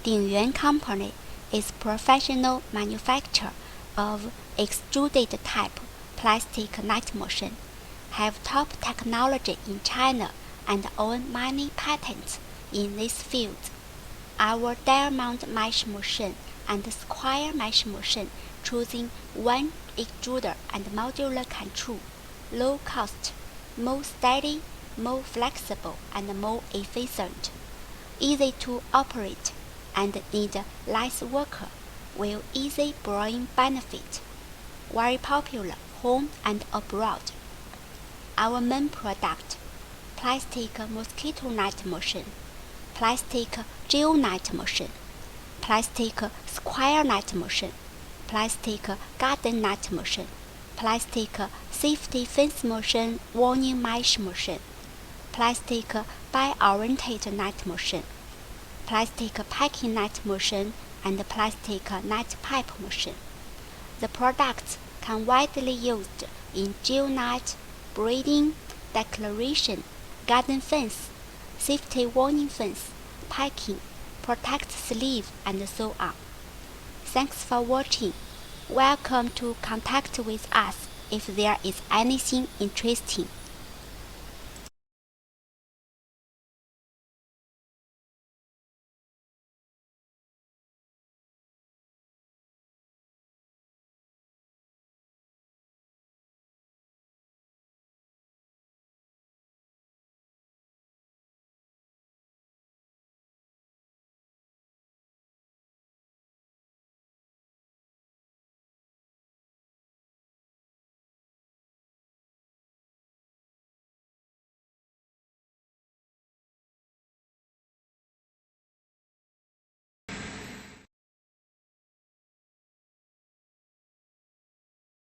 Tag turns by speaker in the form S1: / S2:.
S1: Dingyuan Company is professional manufacturer of extruded type plastic night machine, have top technology in China and own many patents in this field. Our diamond mesh machine and square mesh machine choosing one extruder and modular control, low cost, more steady, more flexible and more efficient, easy to operate and need less worker, will easy bring benefit. Very popular home and abroad. Our main product: plastic mosquito net machine, plastic geonet machine, plastic square net machine, plastic garden net machine, plastic safety fence machine, warning mesh machine, plastic bi-oriented net machine, plastic packing net machine, and plastic net pipe machine. The products can widely used in geonet, breeding, declaration, garden fence, safety warning fence, packing, protect sleeve, and so on. Thanks for watching. Welcome to contact with us if there is anything interesting.